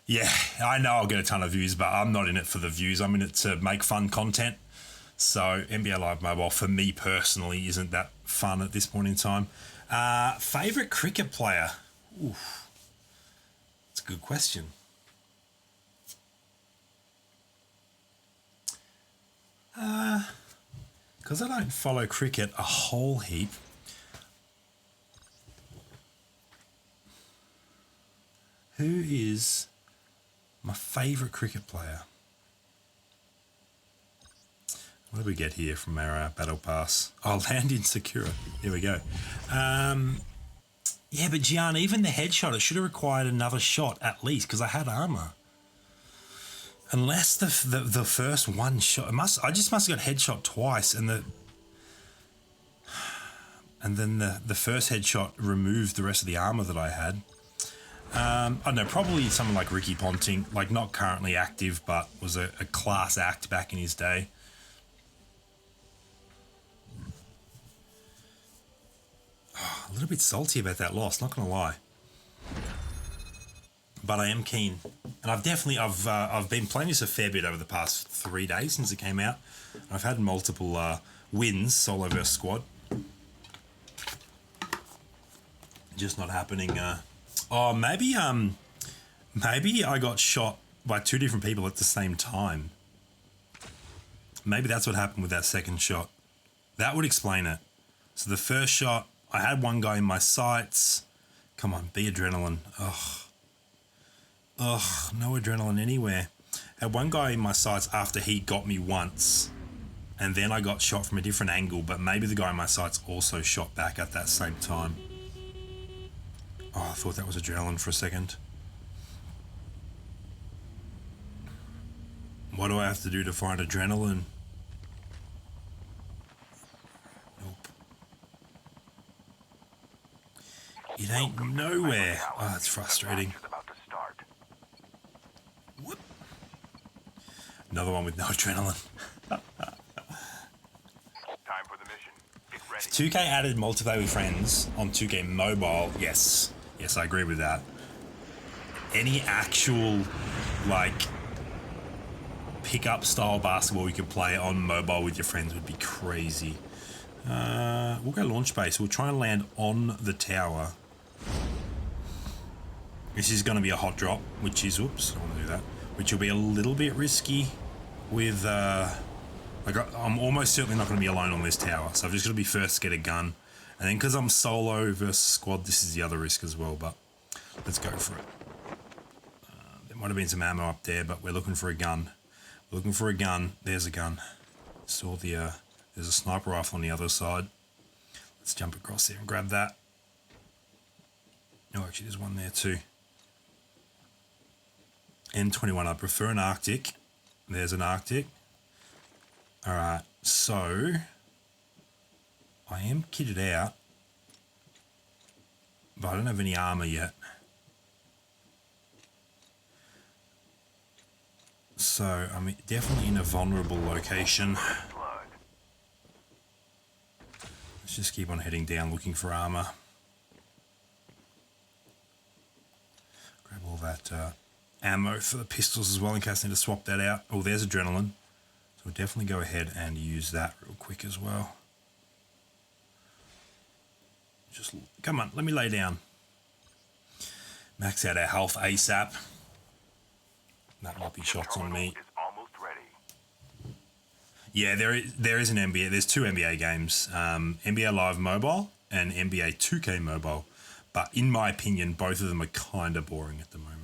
Speaker 1: Yeah, I know I'll get a ton of views, but I'm not in it for the views. I'm in it to make fun content. So NBA Live Mobile, for me personally, isn't that fun at this point in time. Favourite cricket player? Oof. That's a good question. Because I don't follow cricket a whole heap. Who is my favourite cricket player? What do we get here from our battle pass? Oh, land insecure. Here we go. Yeah, but Gian, even the headshot, it should have required another shot at least because I had armor. Unless the first one shot, I just must have got headshot twice, and then the first headshot removed the rest of the armor that I had. I don't know, probably someone like Ricky Ponting, like not currently active, but was a class act back in his day. Oh, a little bit salty about that loss, not gonna lie. But I am keen, and I've been playing this a fair bit over the past 3 days since it came out. I've had multiple wins, solo versus squad. Just not happening. Maybe I got shot by 2 different people at the same time. Maybe that's what happened with that second shot. That would explain it. So the first shot, I had one guy in my sights. Come on, be adrenaline. Ugh, no adrenaline anywhere. I had one guy in my sights after he got me once, and then I got shot from a different angle, but maybe the guy in my sights also shot back at that same time. Oh, I thought that was adrenaline for a second. What do I have to do to find adrenaline? Nope. It ain't nowhere. Oh, that's frustrating. Whoop. Another one with no adrenaline.
Speaker 2: Time for the mission. Get
Speaker 1: If 2K added multiplayer with friends on 2K mobile, yes. Yes, I agree with that. Any actual, like, pick-up style basketball you could play on mobile with your friends would be crazy. We'll go launch base. We'll try and land on the tower. This is going to be a hot drop, which is, oops, I don't want to do that, which will be a little bit risky with, I'm almost certainly not going to be alone on this tower, so I've just got to be first to get a gun. And then because I'm solo versus squad, this is the other risk as well, but let's go for it. There might have been some ammo up there, but we're looking for a gun. We're looking for a gun. There's a gun. Saw the, there's a sniper rifle on the other side. Let's jump across there and grab that. Oh, actually, there's one there too. M21, I prefer an Arctic. There's an Arctic. Alright, so I am kitted out, but I don't have any armor yet. So I'm definitely in a vulnerable location. Let's just keep on heading down looking for armor. Grab all that ammo for the pistols as well in case I need to swap that out. Oh, there's adrenaline. So we'll definitely go ahead and use that real quick as well. Just, come on, let me lay down. Max out our health ASAP. That might be shots on me. Yeah, there is an NBA. There's two NBA games. NBA Live Mobile and NBA 2K Mobile. But in my opinion, both of them are kind of boring at the moment.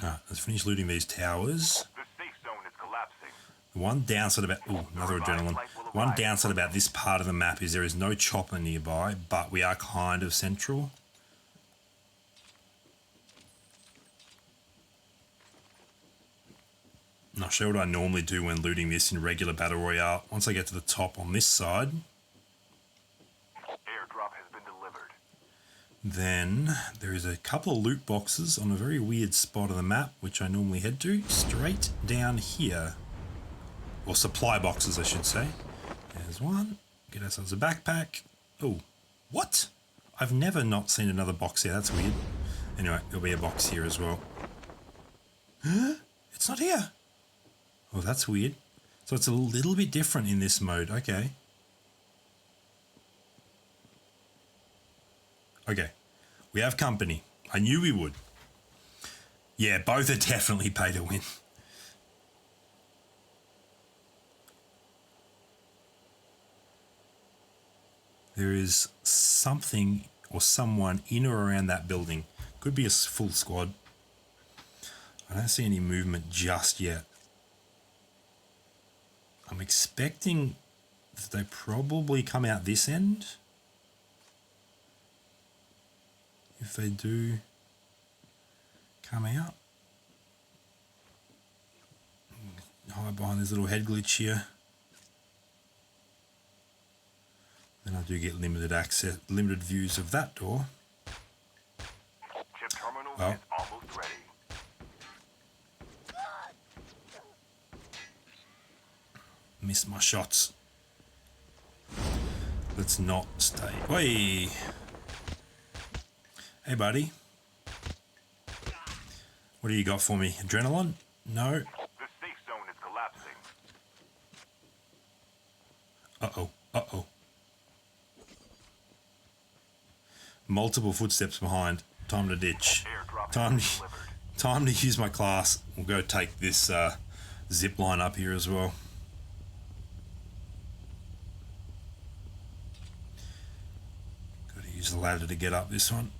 Speaker 1: Alright, let's finish looting these towers.
Speaker 2: The safe zone is collapsing.
Speaker 1: One downside about... Ooh, another adrenaline. One downside about this part of the map is there is no chopper nearby, but we are kind of central. And I'll show what I normally do when looting this in regular Battle Royale. Once I get to the top on this side...
Speaker 2: Airdrop has been delivered.
Speaker 1: Then there is a couple of loot boxes on a very weird spot of the map, which I normally head to, straight down here. Or supply boxes, I should say. There's one. Get ourselves a backpack. Oh, what? I've never not seen another box here. That's weird. Anyway, there'll be a box here as well. Huh? It's not here. Oh, that's weird. So it's a little bit different in this mode. Okay. Okay. We have company. I knew we would. Yeah, both are definitely pay to win. There is something or someone in or around that building. Could be a full squad. I don't see any movement just yet. I'm expecting that they probably come out this end. If they do come out. Hide behind this little head glitch here. Then I do get limited access, limited views of that door.
Speaker 2: Chip terminal
Speaker 1: Well.
Speaker 2: is almost ready.
Speaker 1: Missed my shots. Let's not stay. Hey! Hey, buddy. What do you got for me? Adrenaline? No.
Speaker 2: The safe zone is collapsing.
Speaker 1: Uh-oh. Uh-oh. Multiple footsteps behind. Time to ditch.
Speaker 2: Airdrop
Speaker 1: Time
Speaker 2: has been delivered.
Speaker 1: Time to use my class. We'll go take this zip line up here as well. Got to use the ladder to get up this one.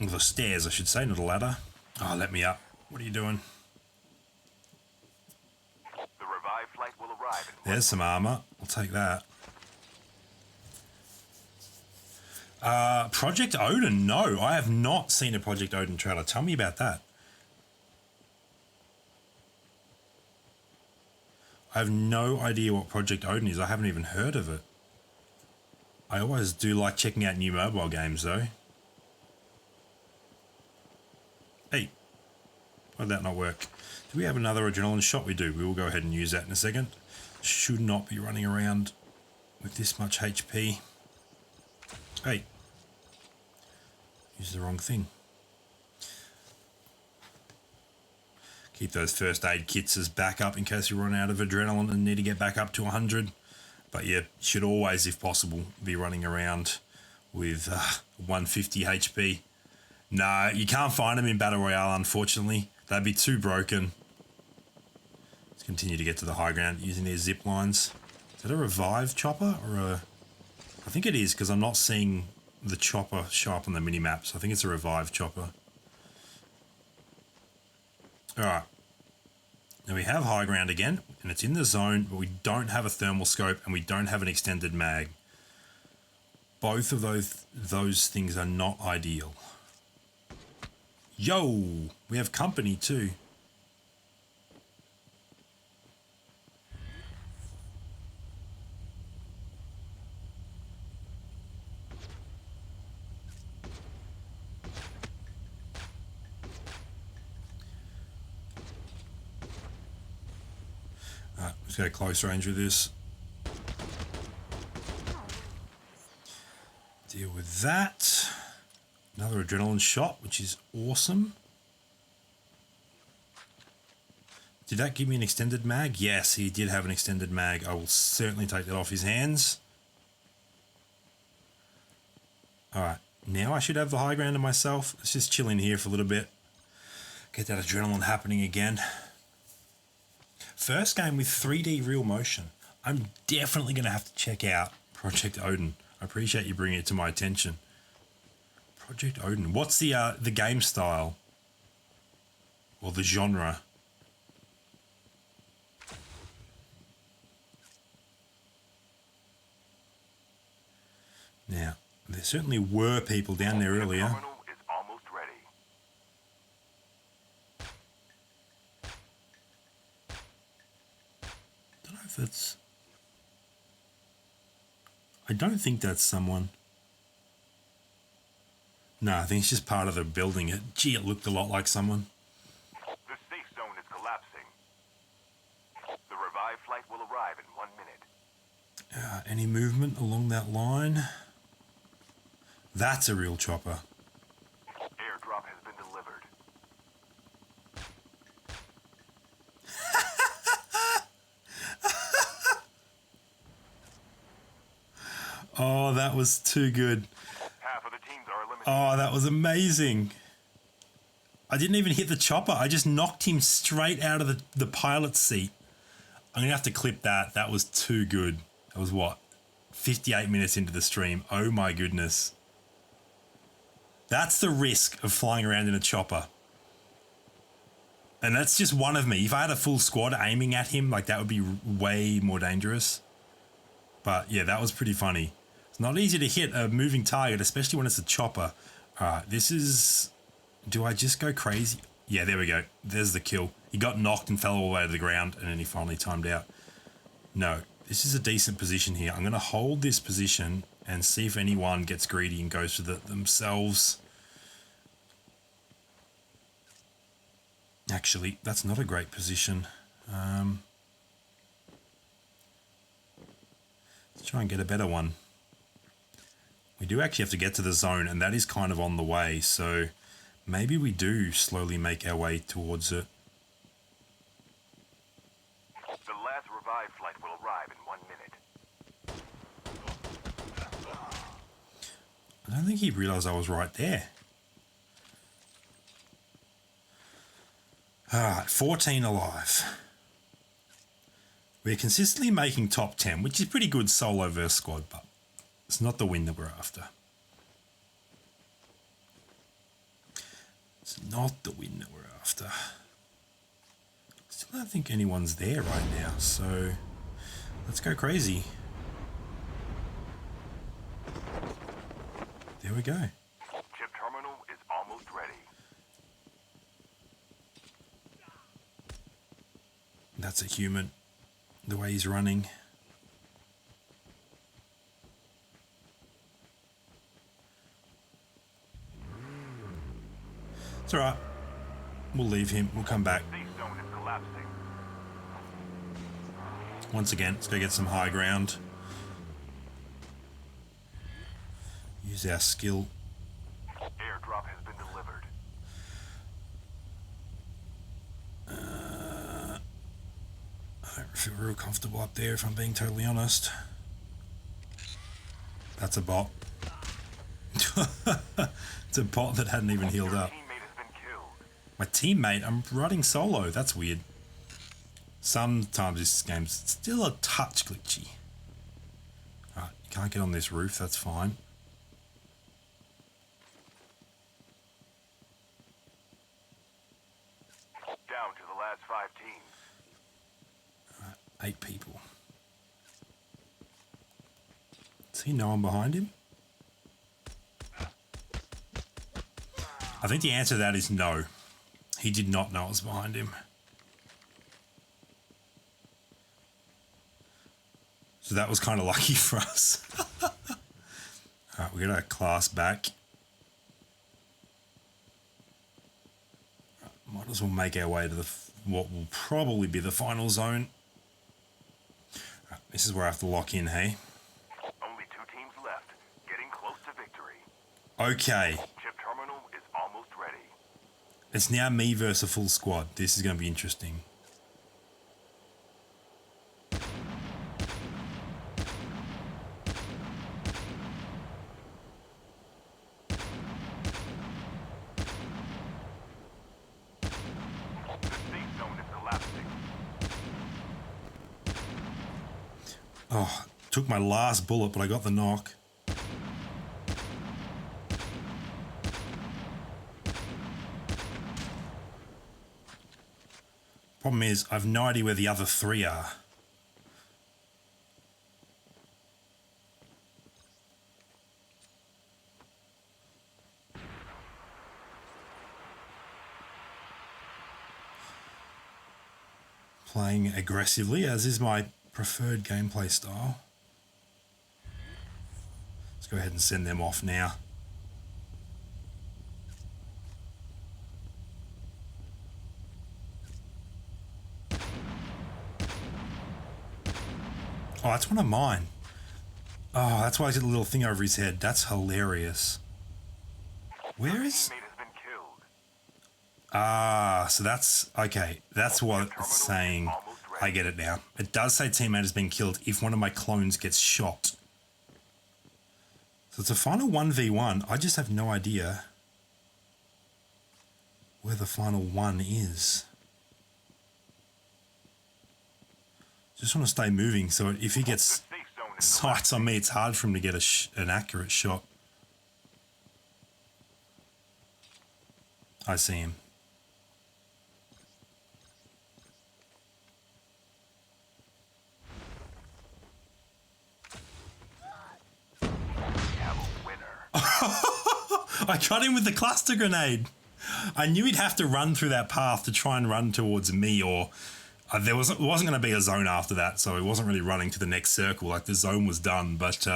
Speaker 1: Well, the stairs, I should say, not a ladder. Oh, let me up. What are you doing?
Speaker 2: The revived flight will arrive in
Speaker 1: There's some armor. I'll take that. Project Odin, no. I have not seen a Project Odin trailer. Tell me about that. I have no idea what Project Odin is. I haven't even heard of it. I always do like checking out new mobile games, though. Hey, why did that not work? Do we have another adrenaline shot? We do. We will go ahead and use that in a second. Should not be running around with this much HP. Hey. Use the wrong thing. Keep those first aid kits as backup in case you run out of adrenaline and need to get back up to 100. But yeah, should always, if possible, be running around with 150 HP. No, you can't find them in Battle Royale, unfortunately. They'd be too broken. Let's continue to get to the high ground using these zip lines. Is that a revive chopper or a... I think it is, because I'm not seeing the chopper show up on the mini-map, so I think it's a revive chopper. Alright. Now we have high ground again, and it's in the zone, but we don't have a thermal scope and we don't have an extended mag. Both of those things are not ideal. Yo! We have company too. Let's go close range with this. Deal with that. Another adrenaline shot, which is awesome. Did that give me an extended mag? Yes, he did have an extended mag. I will certainly take that off his hands. Alright, now I should have the high ground to myself. Let's just chill in here for a little bit. Get that adrenaline happening again. First game with 3D real motion. I'm definitely going to have to check out Project Odin. I appreciate you bringing it to my attention. Project Odin. What's the game style? Or the genre? Now, there certainly were people down there earlier. That's... I don't think that's someone. No, I think it's just part of the building. Gee, it looked a lot like someone.
Speaker 2: The safe zone is collapsing. The revived flight will arrive in 1 minute.
Speaker 1: Any movement along that line? That's a real chopper.
Speaker 2: Airdrop has been delivered.
Speaker 1: Oh, that was too good.
Speaker 2: Half of the teams are eliminated.
Speaker 1: Oh, that was amazing. I didn't even hit the chopper. I just knocked him straight out of the pilot's seat. I'm going to have to clip that. That was too good. That was what? 58 minutes into the stream. Oh my goodness. That's the risk of flying around in a chopper. And that's just one of me. If I had a full squad aiming at him, like that would be way more dangerous. But yeah, that was pretty funny. It's not easy to hit a moving target, especially when it's a chopper. This is... Do I just go crazy? Yeah, there we go. There's the kill. He got knocked and fell all the way to the ground, and then he finally timed out. No, this is a decent position here. I'm going to hold this position and see if anyone gets greedy and goes for themselves. Actually, that's not a great position. Let's try and get a better one. We do actually have to get to the zone, and that is kind of on the way, so maybe we do slowly make our way towards it.
Speaker 2: The last revived flight will arrive in 1 minute.
Speaker 1: I don't think he realised I was right there. Alright, 14 alive. We're consistently making top 10, which is pretty good solo versus squad, but it's not the win that we're after. It's not the win that we're after. Still don't think anyone's there right now, so let's go crazy. There we go.
Speaker 2: Chip terminal is almost ready.
Speaker 1: That's a human. The way he's running. It's alright. We'll leave him. We'll come back.
Speaker 2: Safe zone is collapsing. collapsing.
Speaker 1: Once again, let's go get some high ground. Use our skill.
Speaker 2: Airdrop has been delivered.
Speaker 1: I don't feel real comfortable up there, if I'm being totally honest. That's a bot. It's a bot that hadn't even healed up.
Speaker 2: Teammate has been killed.
Speaker 1: My teammate, I'm running solo. That's weird. Sometimes this game's still a touch glitchy. Alright, you can't get on this roof, that's fine.
Speaker 2: Down to the last 5 teams.
Speaker 1: 8 people. Does he know I'm behind him? I think the answer to that is no. He did not know I was behind him. So that was kind of lucky for us. Alright, we got our class back. Might as well make our way to what will probably be the final zone. Right, this is where I have to lock in, hey?
Speaker 2: Only 2 teams left. Getting close to victory.
Speaker 1: Okay.
Speaker 2: Chip terminal is almost ready.
Speaker 1: It's now me versus a full squad. This is going to be interesting.
Speaker 2: The safe zone is collapsing.
Speaker 1: Oh, took my last bullet, but I got the knock. Problem is, I've no idea where the other 3 are. Playing aggressively, as is my preferred gameplay style. Let's go ahead and send them off now. Oh, that's one of mine. Oh, that's why I did a little thing over his head. That's hilarious. Where is...
Speaker 2: Teammate has been killed.
Speaker 1: Ah, so that's... Okay, that's what it's saying. I get it now. It does say teammate has been killed if one of my clones gets shot. So it's a final 1v1. I just have no idea where the final one is. Just want to stay moving, so if he gets sights on me, it's hard for him to get an accurate shot. I see him. I got him with the cluster grenade. I knew he'd have to run through that path to try and run towards me, or it wasn't going to be a zone after that, so he wasn't really running to the next circle. Like, the zone was done, but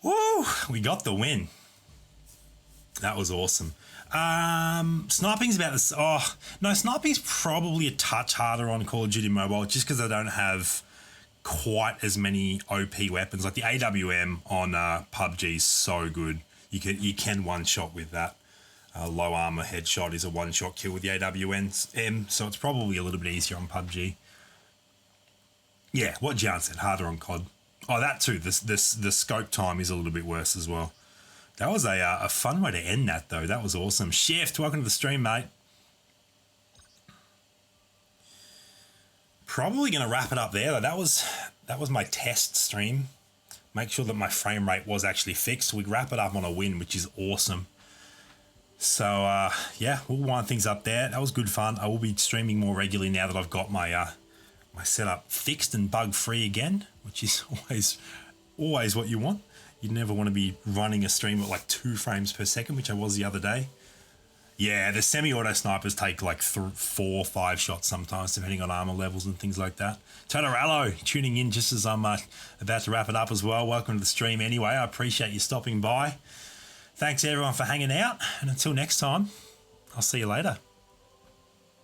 Speaker 1: woo, we got the win. That was awesome. Sniping's about this. Oh no, sniping's probably a touch harder on Call of Duty Mobile, just because I don't have quite as many OP weapons. Like the AWM on PUBG is so good. You can one shot with that. Low armor headshot is a one shot kill with the AWM, so it's probably a little bit easier on PUBG. Yeah, what Jan said, harder on COD. Oh, that too. The scope time is a little bit worse as well. That was a fun way to end that, though. That was awesome. Shift, welcome to the stream, mate. Probably going to wrap it up there. That was my test stream. Make sure that my frame rate was actually fixed. We wrap it up on a win, which is awesome. So, yeah, we'll wind things up there. That was good fun. I will be streaming more regularly now that I've got my my setup fixed and bug-free again, which is always what you want. You never want to be running a stream at like 2 frames per second, which I was the other day. Yeah, the semi-auto snipers take like 4 or 5 shots sometimes, depending on armor levels and things like that. Todorallo tuning in just as I'm about to wrap it up as well. Welcome to the stream anyway. I appreciate you stopping by. Thanks everyone for hanging out, and until next time, I'll see you later.